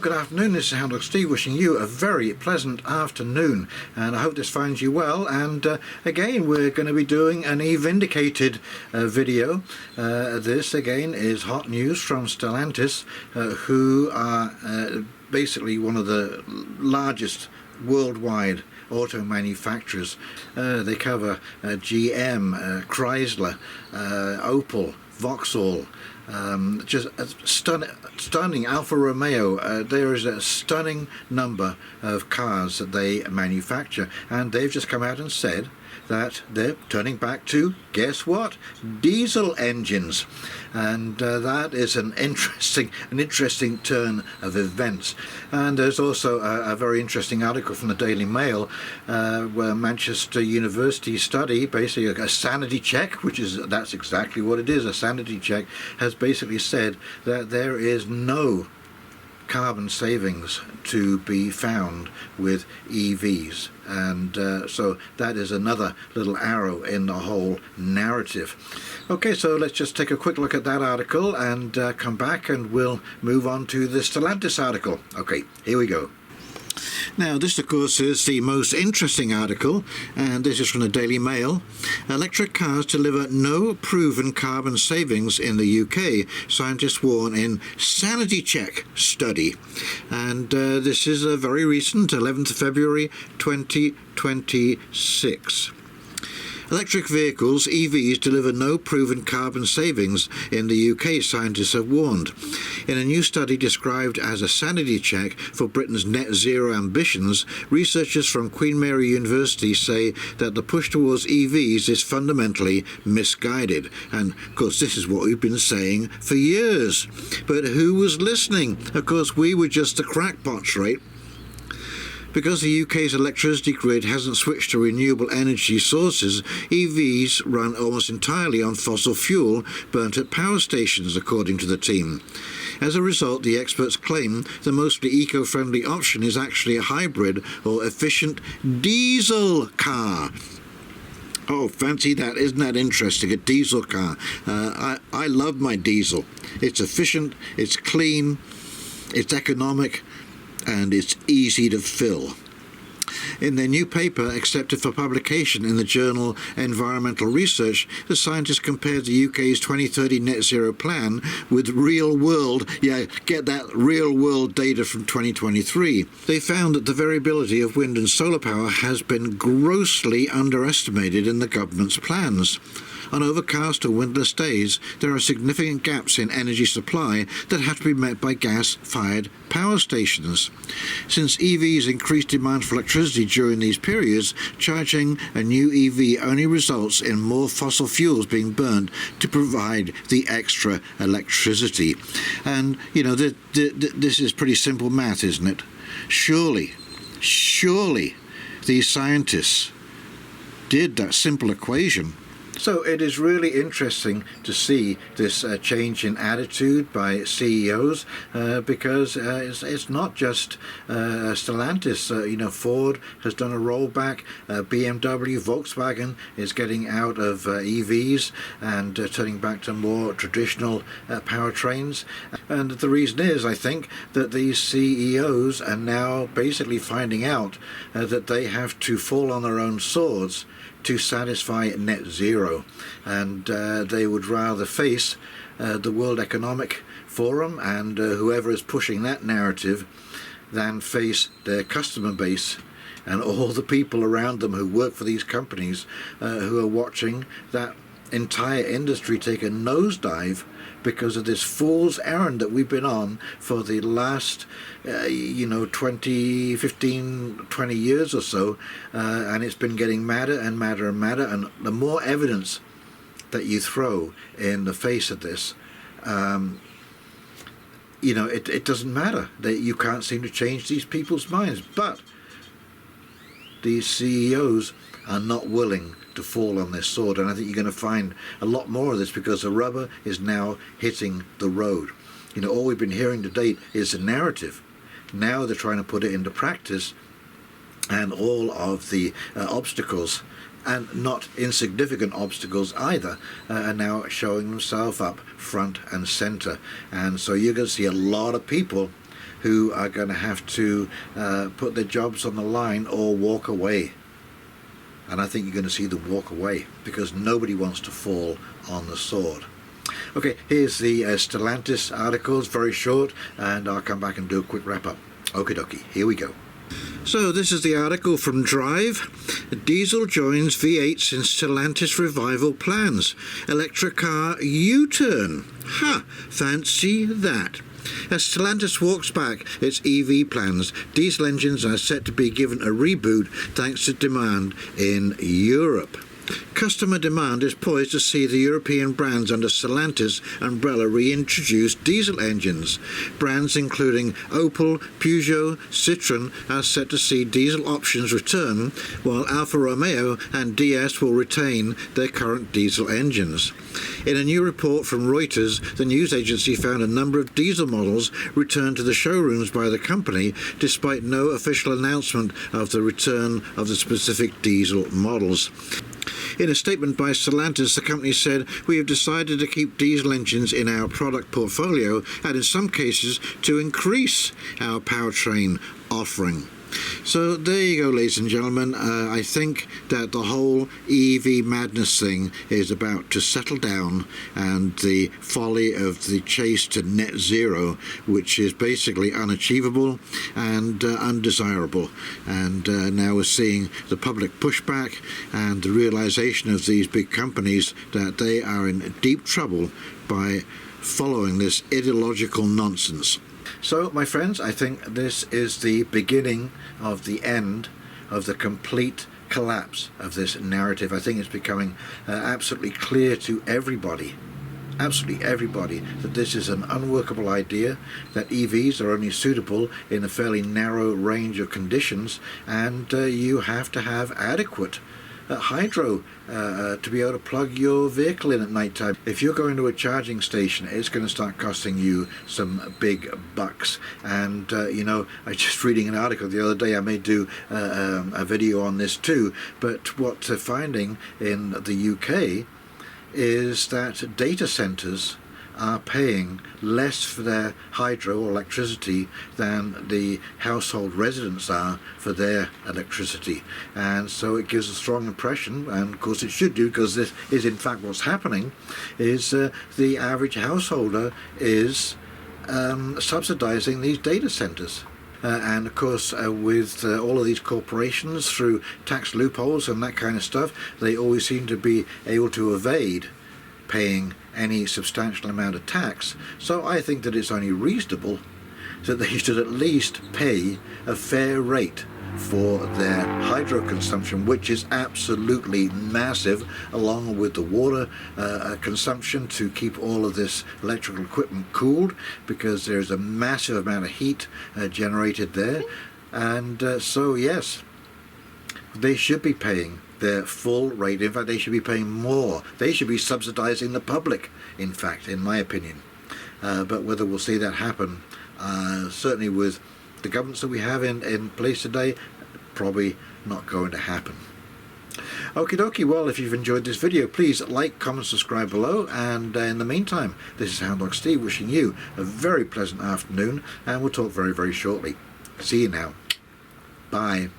good afternoon. This is Houndog Steve wishing you a very pleasant afternoon, and I hope this finds you well. And again, we're going to be doing an Evindicated video. This again is hot news from Stellantis, who are basically one of the largest worldwide auto manufacturers. They cover GM, Chrysler, Opel, Vauxhall, just stunning Alfa Romeo. There is a stunning number of cars that they manufacture, and they've just come out and said that they're turning back to, guess what, diesel engines. And that is an interesting turn of events. And there's also a very interesting article from the Daily Mail where Manchester University study, basically a sanity check, that's exactly what it is, a sanity check, has basically said that there is no carbon savings to be found with EVs, and so that is another little arrow in the whole narrative. Okay, so let's just take a quick look at that article and come back and we'll move on to the Stellantis article. Okay, here we go. Now, this, of course, is the most interesting article, and this is from the Daily Mail. Electric cars deliver no proven carbon savings in the UK, scientists warn in sanity check study. And this is very recent, 11th of February 2026. Electric vehicles, EVs, deliver no proven carbon savings in the UK, scientists have warned. In a new study described as a sanity check for Britain's net zero ambitions, researchers from Queen Mary University say that the push towards EVs is fundamentally misguided. And, of course, this is what we've been saying for years. But who was listening? Of course, we were just the crackpots, right? Because the UK's electricity grid hasn't switched to renewable energy sources, EVs run almost entirely on fossil fuel burnt at power stations, according to the team. As a result, the experts claim the mostly eco-friendly option is actually a hybrid or efficient diesel car. Oh, fancy that. Isn't that interesting? A diesel car. I love my diesel. It's efficient, it's clean, it's economic, and it's easy to fill. In their new paper, accepted for publication in the journal Environmental Research, the scientists compared the UK's 2030 net zero plan with real-world, real-world data from 2023. They found that the variability of wind and solar power has been grossly underestimated in the government's plans. On overcast or windless days, there are significant gaps in energy supply that have to be met by gas-fired power stations. Since EVs increase demand for electricity during these periods, charging a new EV only results in more fossil fuels being burned to provide the extra electricity. And, you know, this is pretty simple math, isn't it? Surely, these scientists did that simple equation. So it is really interesting to see this change in attitude by CEOs because it's not just Stellantis. Ford has done a rollback. BMW, Volkswagen is getting out of EVs and turning back to more traditional powertrains. And the reason is, I think, that these CEOs are now basically finding out that they have to fall on their own swords to satisfy net zero, and they would rather face the World Economic Forum and whoever is pushing that narrative than face their customer base and all the people around them who work for these companies who are watching that entire industry take a nosedive because of this fool's errand that we've been on for the last 20 years or so, and it's been getting madder and madder and madder, and the more evidence that you throw in the face of this, it doesn't matter that you can't seem to change these people's minds. But these CEOs are not willing to fall on their sword, and I think you're going to find a lot more of this because the rubber is now hitting the road. All we've been hearing to date is a narrative. Now they're trying to put it into practice, and all of the obstacles, and not insignificant obstacles either, are now showing themselves up front and center. And so you're going to see a lot of people who are going to have to put their jobs on the line or walk away. And I think you're going to see them walk away because nobody wants to fall on the sword. Okay, here's the Stellantis articles, very short, and I'll come back and do a quick wrap-up. Okie dokie, here we go. So this is the article from Drive. Diesel joins V8s in Stellantis revival plans. Electric car U-turn. Ha! Fancy that. As Stellantis walks back its EV plans, diesel engines are set to be given a reboot thanks to demand in Europe. Customer demand is poised to see the European brands under Stellantis umbrella reintroduce diesel engines. Brands including Opel, Peugeot, Citroën are set to see diesel options return, while Alfa Romeo and DS will retain their current diesel engines. In a new report from Reuters, the news agency found a number of diesel models returned to the showrooms by the company, despite no official announcement of the return of the specific diesel models. In a statement by Stellantis, the company said, "We have decided to keep diesel engines in our product portfolio and in some cases to increase our powertrain offering." So there you go, ladies and gentlemen. I think that the whole EV madness thing is about to settle down, and the folly of the chase to net zero, which is basically unachievable and undesirable. And now we're seeing the public pushback and the realization of these big companies that they are in deep trouble by following this ideological nonsense. So, my friends, I think this is the beginning of the end of the complete collapse of this narrative. I think it's becoming absolutely clear to everybody, that this is an unworkable idea, that EVs are only suitable in a fairly narrow range of conditions, and you have to have adequate hydro to be able to plug your vehicle in at night time. If you're going to a charging station, it's going to start costing you some big bucks. And you know, I was just reading an article the other day. I may do a video on this too, but what they're finding in the UK is that data centers are paying less for their hydro or electricity than the household residents are for their electricity. And so it gives a strong impression, and of course it should do, because this is in fact what's happening, is the average householder is subsidizing these data centers. And of course with all of these corporations through tax loopholes and that kind of stuff, they always seem to be able to evade paying any substantial amount of tax. So I think that it's only reasonable that they should at least pay a fair rate for their hydro consumption, which is absolutely massive, along with the water consumption to keep all of this electrical equipment cooled, because there's a massive amount of heat generated there. And so yes, they should be paying their full rate. In fact, they should be paying more. They should be subsidizing the public, in fact, in my opinion. But whether we'll see that happen, certainly with the governments that we have in place today, probably not going to happen. Okie dokie, well, if you've enjoyed this video, please like, comment, subscribe below, and in the meantime, this is Houndog Steve wishing you a very pleasant afternoon, and we'll talk very, very shortly. See you now. Bye.